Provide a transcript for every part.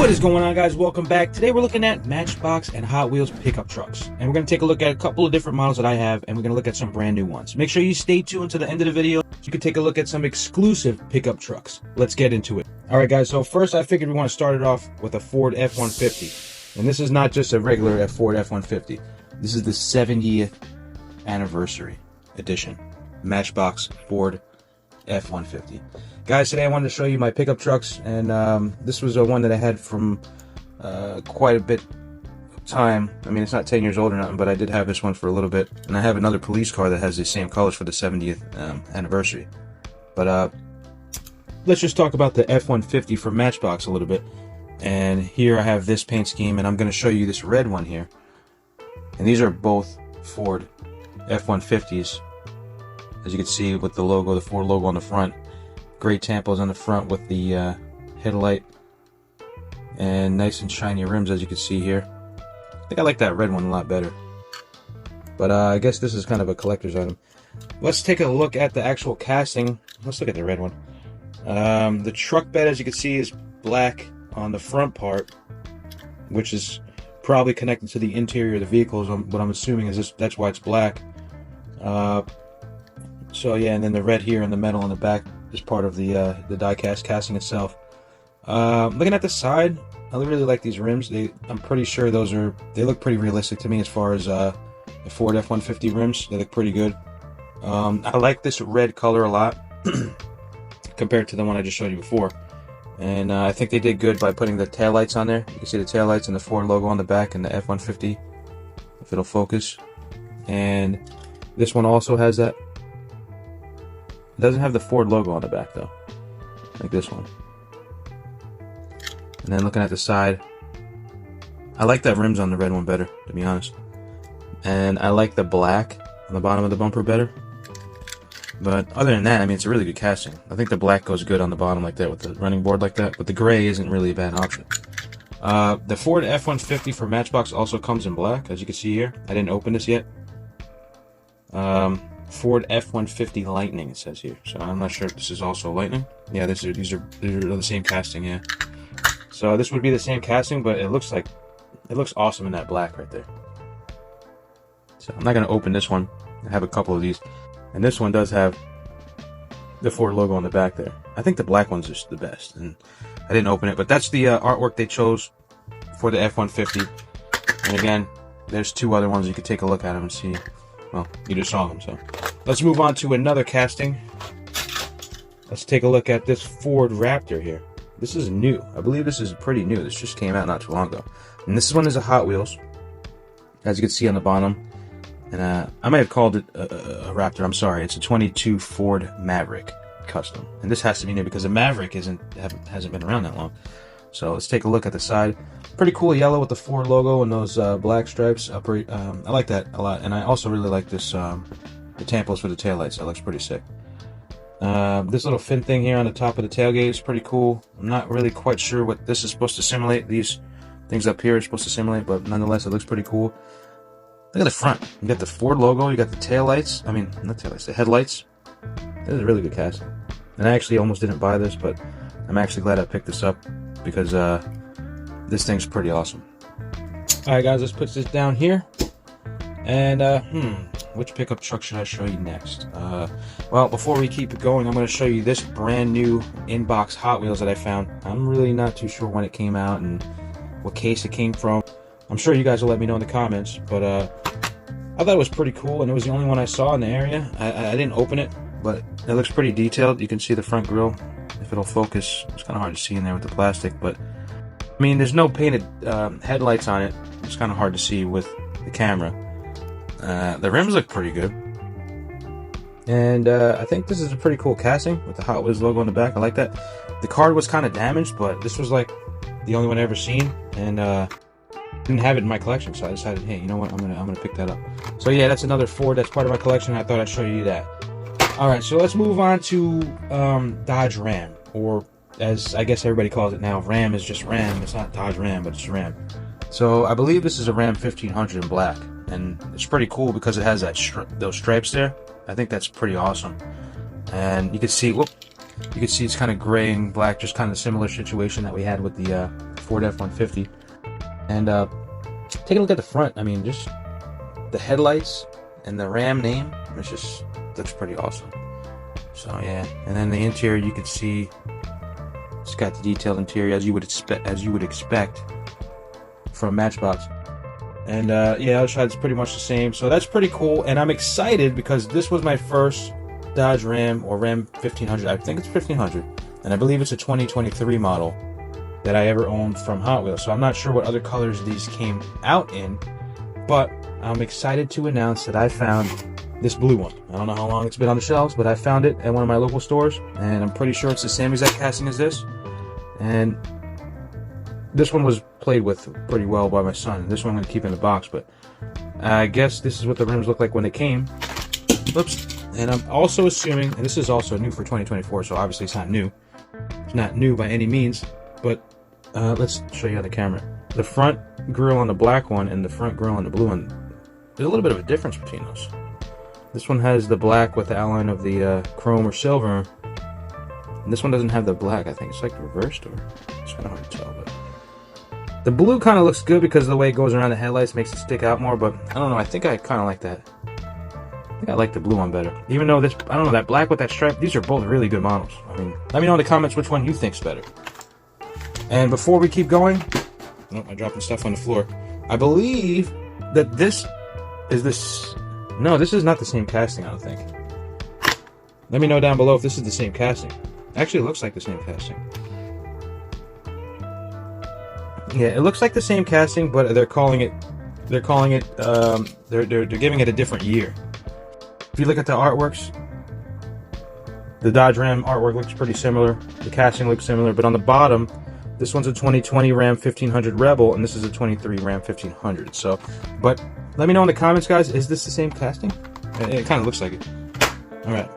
What is going on, guys? Welcome back. Today we're looking at Matchbox and Hot Wheels pickup trucks, and we're going to take a look at a couple of different models that I have, and we're going to look at some brand new ones. Make sure you stay tuned to the end of the video so you can take a look at some exclusive pickup trucks. Let's get into it. Alright guys, so first I figured we want to start it off with a Ford F-150, and this is not just a regular Ford F-150. This is the 70th anniversary edition Matchbox Ford F-150. Guys, today I wanted to show you my pickup trucks, and this was one that I had from quite a bit of time. I mean, it's not 10 years old or nothing, but I did have this one for a little bit, and I have another police car that has the same colors for the 70th anniversary. But let's just talk about the F-150 from Matchbox a little bit. And here I have this paint scheme, and I'm going to show you this red one here. And these are both Ford F-150s, as you can see with the logo, the Ford logo on the front. Great tampos on the front with the headlight, and nice and shiny rims, as you can see here. I think I like that red one a lot better, but I guess this is kind of a collector's item. Let's take a look at the actual casting. Let's look at the red one. The truck bed, as you can see, is black on the front part, which is probably connected to the interior of the vehicle. What I'm assuming is that's why it's black. So yeah, and then the red here and the metal on the back is part of the Diecast casting itself. Looking at the side, I really like these rims. I'm pretty sure they look pretty realistic to me as far as the Ford F-150 rims. They look pretty good. I like this red color a lot compared to the one I just showed you before. And I think they did good by putting the taillights on there. You can see the taillights and the Ford logo on the back and the F-150, if it'll focus. And this one also has that. It doesn't have the Ford logo on the back though, like this one. And then looking at the side, I like that rims on the red one better, to be honest. And I like the black on the bottom of the bumper better. But other than that, I mean, it's a really good casting. I think the black goes good on the bottom like that with the running board like that, but the gray isn't really a bad option. The Ford F-150 for Matchbox also comes in black, as you can see here. I didn't open this yet. Ford F-150 Lightning, it says here. So I'm not sure if this is also Lightning. Yeah, these are the same casting, yeah. So this would be the same casting, but it looks awesome in that black right there. So I'm not gonna open this one. I have a couple of these, and this one does have the Ford logo on the back there. I think the black one's just the best, and I didn't open it, but that's the artwork they chose for the F-150. And again, there's two other ones. You could take a look at them and see. Well, you just saw them, so. Let's move on to another casting. Let's take a look at this Ford Raptor here. This is new. I believe this is pretty new. This just came out not too long ago. And this one is a Hot Wheels, as you can see on the bottom. And I might have called it a Raptor. I'm sorry. It's a 22 Ford Maverick custom. And this has to be new because the Maverick hasn't been around that long. So let's take a look at the side. Pretty cool yellow with the Ford logo and those black stripes. I like that a lot, and I also really like this the tampos for the taillights. That looks pretty sick. This little fin thing here on the top of the tailgate is pretty cool. I'm not really quite sure what this is supposed to simulate. These things up here are supposed to simulate, but nonetheless, it looks pretty cool. Look at the front. You got the Ford logo. You got the taillights. I mean, not taillights, the headlights. This is a really good casting. And I actually almost didn't buy this, but I'm actually glad I picked this up, because this thing's pretty awesome. Alright guys, let's put this down here. And which pickup truck should I show you next? Well, before we keep it going, I'm going to show you this brand new in-box Hot Wheels that I found. I'm really not too sure when it came out and what case it came from. I'm sure you guys will let me know in the comments, but I thought it was pretty cool, and it was the only one I saw in the area. I didn't open it, but it looks pretty detailed. You can see the front grille. If it'll focus, it's kind of hard to see in there with the plastic, but I mean, there's no painted headlights on it. It's kind of hard to see with the camera. The rims look pretty good, and I think this is a pretty cool casting with the Hot Wheels logo on the back. I like that. The card was kind of damaged, but this was like the only one I ever seen, and didn't have it in my collection, so I decided, hey, you know what, I'm gonna pick that up. So yeah, that's another Ford that's part of my collection. I thought I'd show you that. All right, so let's move on to Dodge Ram, or as I guess everybody calls it now, Ram is just Ram. It's not Dodge Ram, but it's Ram. So I believe this is a Ram 1500 in black, and it's pretty cool because it has that those stripes there. I think that's pretty awesome. And you can see, it's kind of gray and black, just kind of similar situation that we had with the Ford F-150. And take a look at the front. I mean, just the headlights and the Ram name, it's just looks pretty awesome. So yeah, and then the interior, you can see it's got the detailed interior as you would expect from Matchbox. And yeah, outside it's pretty much the same. So that's pretty cool, and I'm excited because this was my first Dodge Ram, or Ram 1500. I think it's 1500, and I believe it's a 2023 model that I ever owned from Hot Wheels. So I'm not sure what other colors these came out in, but I'm excited to announce that I found this blue one. I don't know how long it's been on the shelves, but I found it at one of my local stores, and I'm pretty sure it's the same exact casting as this. And this one was played with pretty well by my son. This one I'm going to keep in the box, but I guess this is what the rims look like when they came. Oops. And I'm also assuming, and this is also new for 2024, so obviously it's not new. It's not new by any means, but let's show you on the camera. The front grille on the black one and the front grille on the blue one, there's a little bit of a difference between those. This one has the black with the outline of the chrome or silver, and this one doesn't have the black. I think it's like reversed, or it's kind of hard to tell. But the blue kind of looks good because of the way it goes around the headlights, makes it stick out more. But I don't know. I think I kind of like that. I think I like the blue one better. Even though this, I don't know, that black with that stripe. These are both really good models. I mean, let me know in the comments which one you think's better. And before we keep going, oh, I'm dropping stuff on the floor. I believe that this is this. No, this is not the same casting, I don't think. Let me know down below if this is the same casting. Actually, it looks like the same casting. Yeah, it looks like the same casting, but they're giving it a different year. If you look at the artworks, the Dodge Ram artwork looks pretty similar. The casting looks similar, but on the bottom, this one's a 2020 Ram 1500 Rebel, and this is a 23 Ram 1500. So, but let me know in the comments, guys, is this the same casting? It kind of looks like it. All right.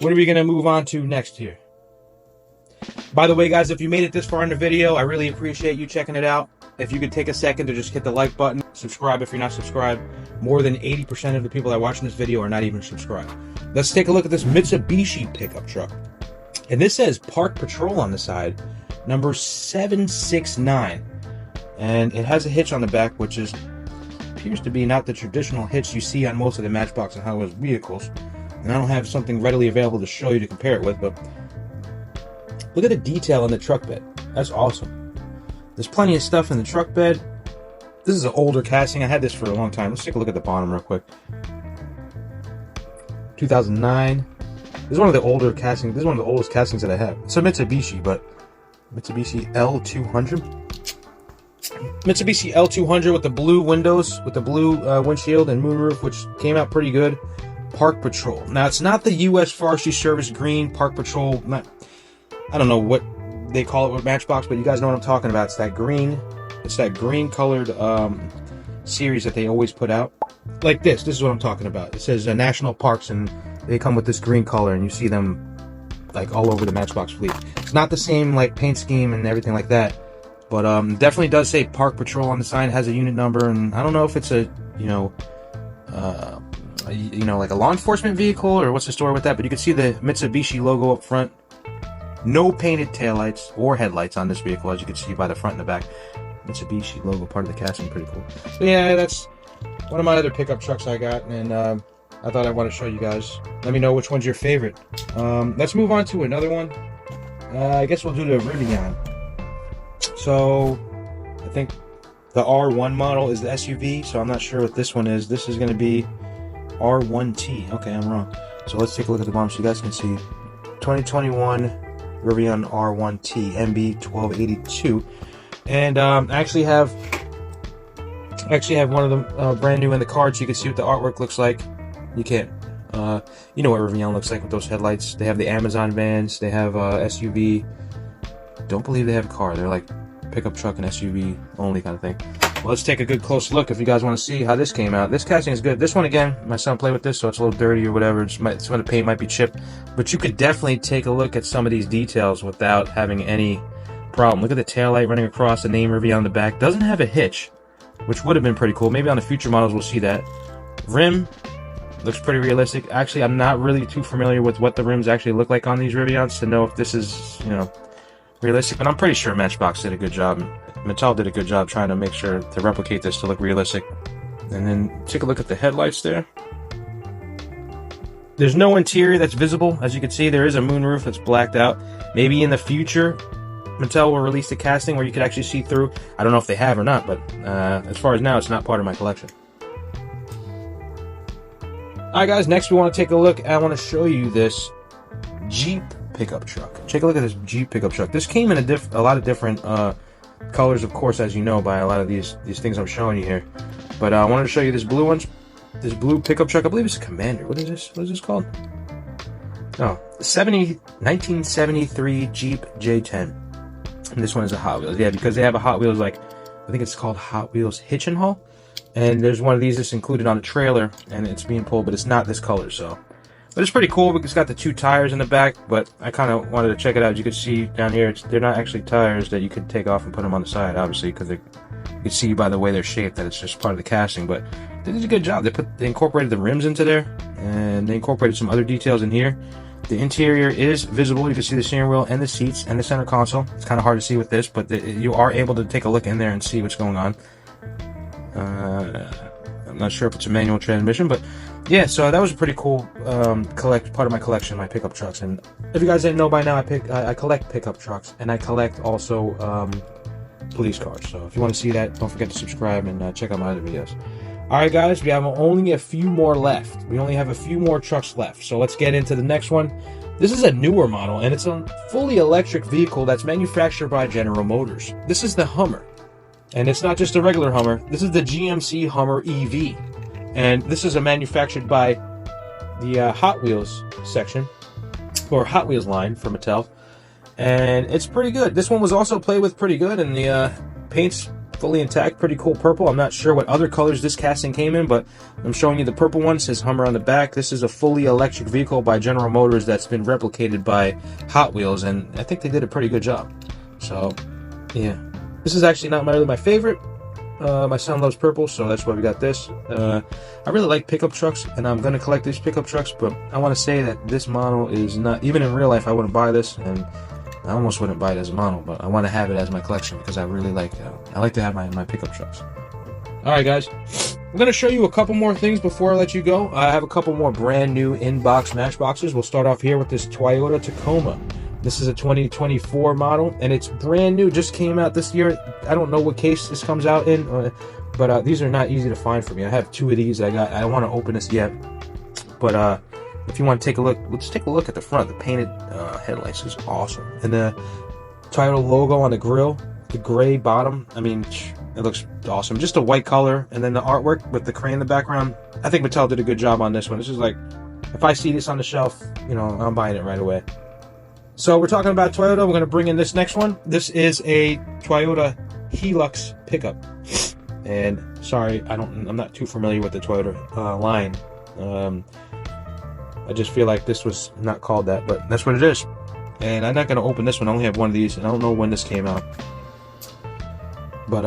What are we going to move on to next here? By the way, guys, if you made it this far in the video, I really appreciate you checking it out. If you could take a second to just hit the like button, subscribe if you're not subscribed. More than 80% of the people that are watching this video are not even subscribed. Let's take a look at this Mitsubishi pickup truck. And this says Park Patrol on the side, number 769. And it has a hitch on the back, which appears to be not the traditional hitch you see on most of the Matchbox and Hot Wheels vehicles. And I don't have something readily available to show you to compare it with, but look at the detail on the truck bed. That's awesome. There's plenty of stuff in the truck bed. This is an older casting. I had this for a long time. Let's take a look at the bottom real quick. 2009. This is one of the older castings. This is one of the oldest castings that I have. It's a Mitsubishi, but Mitsubishi L200. Mitsubishi L200 with the blue windows, with the blue windshield and moonroof, which came out pretty good. Park Patrol. Now, it's not the U.S. Forestry Service green Park Patrol. I don't know what they call it with Matchbox, but you guys know what I'm talking about. It's that green. It's that green colored series that they always put out. Like this. This is what I'm talking about. It says National Parks, and they come with this green color, and you see them like all over the Matchbox fleet. It's not the same like paint scheme and everything like that, but definitely does say Park Patrol on the sign. It has a unit number, and I don't know if it's a like a law enforcement vehicle or what's the story with that, but you can see the Mitsubishi logo up front. No painted taillights or headlights on this vehicle, as you can see by the front and the back. Mitsubishi logo, part of the casting, pretty cool. So yeah, that's one of my other pickup trucks I got, and I thought I'd want to show you guys. Let me know which one's your favorite. Let's move on to another one. I guess we'll do the Rivian. So I think the R1 model is the SUV, so I'm not sure what this one is. This is going to be R1T. Okay, I'm wrong. So let's take a look at the bottom so you guys can see. 2021 Rivian R1T MB1282, and I actually have one of them brand new in the card, so you can see what the artwork looks like. You can't, you know what Rivian looks like with those headlights. They have the Amazon vans. They have SUV. Don't believe they have a car. They're like pickup truck and SUV only kind of thing. Well, let's take a good close look if you guys want to see how this came out. This casting is good. This one, again, my son played with this, so it's a little dirty or whatever. Some of the paint might be chipped. But you could definitely take a look at some of these details without having any problem. Look at the taillight running across, the name Rivian on the back. Doesn't have a hitch, which would have been pretty cool. Maybe on the future models we'll see that. Rim looks pretty realistic. Actually, I'm not really too familiar with what the rims actually look like on these Rivians to know if this is, Rivian realistic, but I'm pretty sure Matchbox did a good job. Mattel did a good job trying to make sure to replicate this to look realistic. And then take a look at the headlights there. There's no interior that's visible. As you can see, there is a moonroof that's blacked out. Maybe in the future, Mattel will release the casting where you could actually see through. I don't know if they have or not, but as far as now, it's not part of my collection. Alright guys, next we want to take a look. I want to show you this Jeep pickup truck. Take a look at this Jeep pickup truck. This came in a lot of different colors, of course, as you know, by a lot of these things I'm showing you here. But I wanted to show you this blue one. This blue pickup truck, I believe it's a Commander. What is this? What is this called? Oh, 1973 Jeep J10. And this one is a Hot Wheels. Yeah, because they have a Hot Wheels, like, I think it's called Hot Wheels Hitch and Haul. And there's one of these that's included on a trailer, and it's being pulled, but it's not this color, so. But it's pretty cool because it's got the 2 tires in the back, but I kind of wanted to check it out. As you can see down here, they're not actually tires that you could take off and put them on the side, obviously, because you can see by the way they're shaped that it's just part of the casting, but they did a good job. They incorporated the rims into there, and they incorporated some other details in here. The interior is visible. You can see the steering wheel and the seats and the center console. It's kind of hard to see with this, but you are able to take a look in there and see what's going on. I'm not sure if it's a manual transmission, but yeah, so that was a pretty cool part of my collection, my pickup trucks. And if you guys didn't know by now, I collect pickup trucks, and I collect also police cars. So if you want to see that, don't forget to subscribe and check out my other videos. Alright guys, we have only a few more left. We only have a few more trucks left. So let's get into the next one. This is a newer model, and it's a fully electric vehicle that's manufactured by General Motors. This is the Hummer. And it's not just a regular Hummer. This is the GMC Hummer EV. And this is manufactured by the Hot Wheels section, or Hot Wheels line for Mattel. And it's pretty good. This one was also played with pretty good, and the paint's fully intact. Pretty cool purple. I'm not sure what other colors this casting came in, but I'm showing you the purple one. It says Hummer on the back. This is a fully electric vehicle by General Motors that's been replicated by Hot Wheels, and I think they did a pretty good job. So, yeah. This is actually not really my favorite. My son loves purple, so that's why we got this. I really like pickup trucks, and I'm going to collect these pickup trucks, but I want to say that this model is not, even in real life, I wouldn't buy this, and I almost wouldn't buy it as a model, but I want to have it as my collection because I really like to have my pickup trucks. Alright guys, I'm going to show you a couple more things before I let you go. I have a couple more brand new in-box Matchboxes. We'll start off here with this Toyota Tacoma. This is a 2024 model, and it's brand new. Just came out this year. I don't know what case this comes out in, but these are not easy to find for me. I have 2 of these. I don't want to open this yet, but if you want to take a look, let's take a look at the front. The painted headlights is awesome, and the Toyota logo on the grille, the gray bottom. I mean, it looks awesome. Just a white color, and then the artwork with the crane in the background. I think Mattel did a good job on this one. This is like, if I see this on the shelf, you know, I'm buying it right away. So we're talking about Toyota. We're going to bring in this next one. This is a Toyota Hilux pickup. And sorry, I'm not too familiar with the Toyota line. I just feel like this was not called that, but that's what it is. And I'm not going to open this one. I only have one of these, and I don't know when this came out. But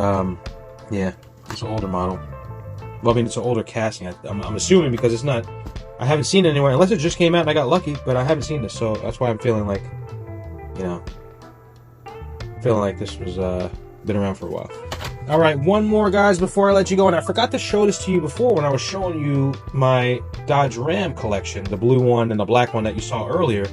yeah, it's an older model. Well, I mean, it's an older casting. I'm assuming because it's not. I haven't seen it anywhere, unless it just came out and I got lucky, but I haven't seen this, so that's why I'm feeling like, you know, this was been around for a while. All right, one more, guys, before I let you go, and I forgot to show this to you before when I was showing you my Dodge Ram collection, the blue one and the black one that you saw earlier.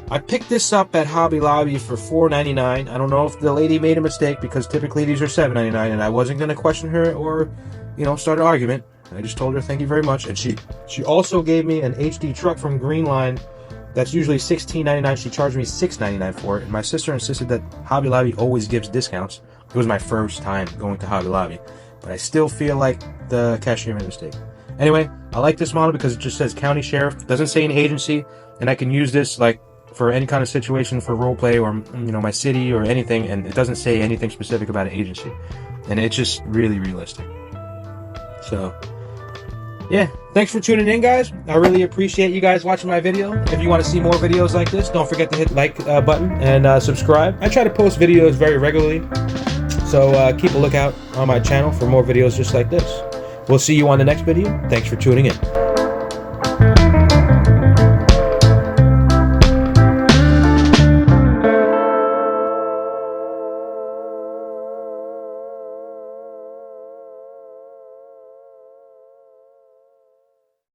I picked this up at Hobby Lobby for $4.99. I don't know if the lady made a mistake, because typically these are $7.99, and I wasn't going to question her or, you know, start an argument. I just told her thank you very much, and she also gave me an HD truck from Greenlight that's usually $16.99. She charged me $6.99 for it, and my sister insisted that Hobby Lobby always gives discounts. It was my first time going to Hobby Lobby, but I still feel like the cashier made a mistake. Anyway, I like this model because it just says County Sheriff. It doesn't say an agency, and I can use this like for any kind of situation, for role play, or, you know, my city or anything, and it doesn't say anything specific about an agency, and it's just really realistic. So yeah, thanks for tuning in, guys. I really appreciate you guys watching my video. If you want to see more videos like this, don't forget to hit the like button and subscribe. I try to post videos very regularly, so keep a lookout on my channel for more videos just like this. We'll see you on the next video. Thanks for tuning in.